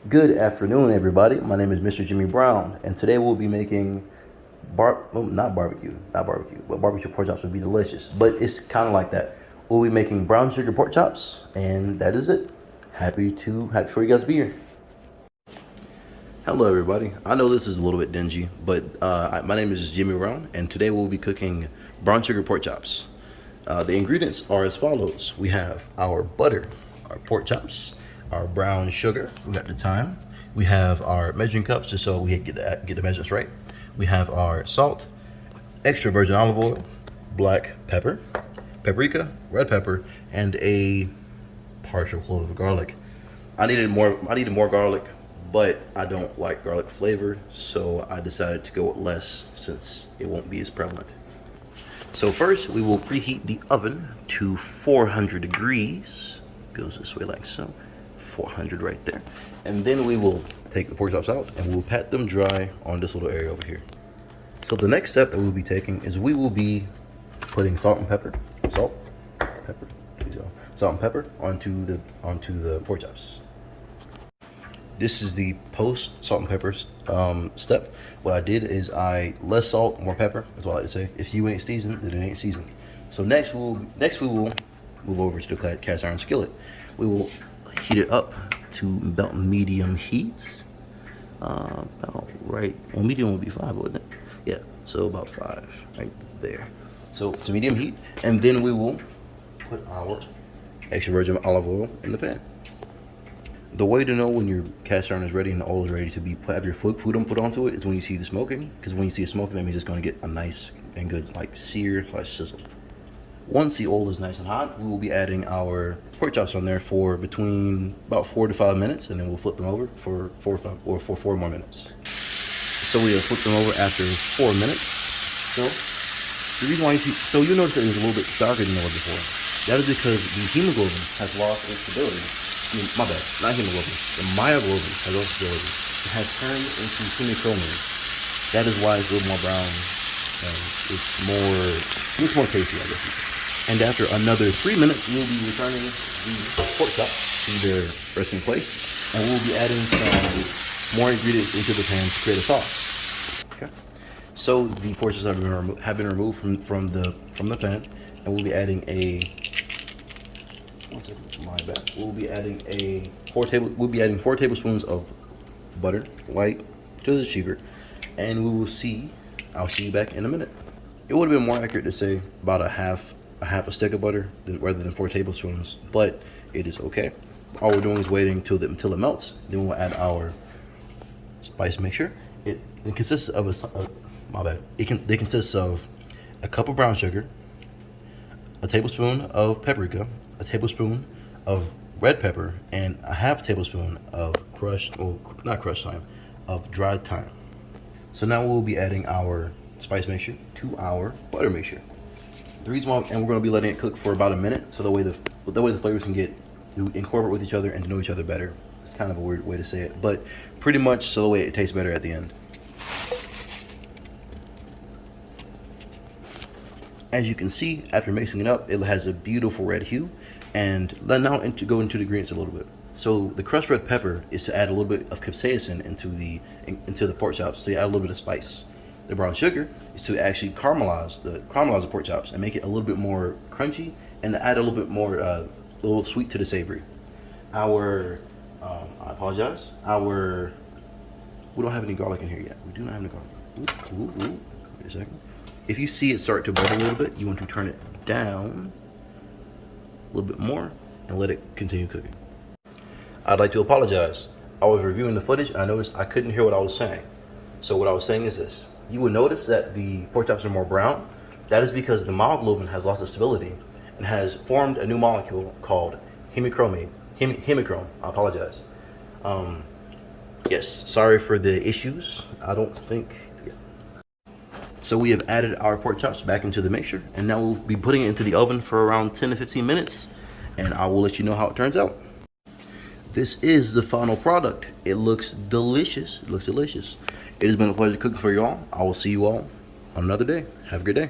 Good afternoon, everybody. My name is Mr. Jimmy Brown, and today we'll be making not barbecue, but barbecue pork chops would be delicious. But it's kind of like that. We'll be making brown sugar pork chops, and that is it. Happy for you guys to be here. Hello, everybody. I know this is a little bit dingy, but my name is Jimmy Brown, and today we'll be cooking brown sugar pork chops. The ingredients are as follows. We have our butter, our pork chops, our brown sugar, we got the thyme. We have our measuring cups, just so we get the measurements right. We have our salt, extra virgin olive oil, black pepper, paprika, red pepper, and a partial clove of garlic. I needed more garlic, but I don't like garlic flavor, so I decided to go with less since it won't be as prevalent. So first, we will preheat the oven to 400 degrees. Goes this way like so. 400 right there. And then we will take the pork chops out and we'll pat them dry on this little area over here. So the next step that we'll be taking is we will be putting salt and pepper onto the pork chops. This is the post salt and pepper step. What I did is less salt, more pepper. That's what I like to say. If you ain't seasoned, then it ain't seasoned. So next we will move over to the cast iron skillet. We will heat it up to about medium heat. About right. Well, medium would be 5, wouldn't it? Yeah. So about 5 right there. So to medium heat, and then we will put our extra virgin olive oil in the pan. The way to know when your cast iron is ready and the oil is ready to be have your food put onto it is when you see the smoking. Because when you see it smoking, that means it's going to get a nice and good like sear/sizzle. Once the oil is nice and hot, we will be adding our pork chops on there for between about 4 to 5 minutes, and then we'll flip them over for 4 more minutes. So we have flipped them over after 4 minutes. So the reason why you notice that it was a little bit darker than it was before. That is because the hemoglobin has lost its stability. I mean, my bad, not hemoglobin. The myoglobin has lost stability. It has turned into hemochromate. That is why it's a little more brown. It's more tasty, I guess. And after another 3 minutes, we'll be returning the pork chops to their resting place, and we'll be adding some more ingredients into the pan to create a sauce. Okay. So the pork chops have been removed from the pan, and we'll be adding We'll be adding 4 tablespoons of butter, white, because it's cheaper, and I'll see you back in a minute. It would have been more accurate to say about a half a stick of butter rather than 4 tablespoons, but it is okay. All we're doing is waiting until it melts. Then we'll add our spice mixture. It consists of It consists of a cup of brown sugar, a tablespoon of paprika, a tablespoon of red pepper, and a half tablespoon of dried thyme. So now we'll be adding our spice mixture to our butter mixture. The reason why, and we're going to be letting it cook for about a minute, so the way the flavors can get to incorporate with each other and to know each other better. It's kind of a weird way to say it, but pretty much so the way it tastes better at the end. As you can see, after mixing it up, it has a beautiful red hue. And now go into the ingredients a little bit. So the crushed red pepper is to add a little bit of capsaicin into the pork chops, so you add a little bit of spice. The brown sugar is to actually caramelize the pork chops and make it a little bit more crunchy and to add a little bit more little sweet to the savory. We don't have any garlic in here yet. We do not have any garlic. Wait a second. If you see it start to bubble a little bit, you want to turn it down a little bit more and let it continue cooking. I'd like to apologize. I was reviewing the footage and I noticed I couldn't hear what I was saying. So what I was saying is this. You will notice that the pork chops are more brown. That is because the myoglobin has lost its stability and has formed a new molecule called hemochrome. I apologize. Yes, sorry for the issues. So we have added our pork chops back into the mixture, and now we'll be putting it into the oven for around 10 to 15 minutes, and I will let you know how it turns out. This is the final product. It looks delicious. It has been a pleasure cooking for you all. I will see you all on another day. Have a good day.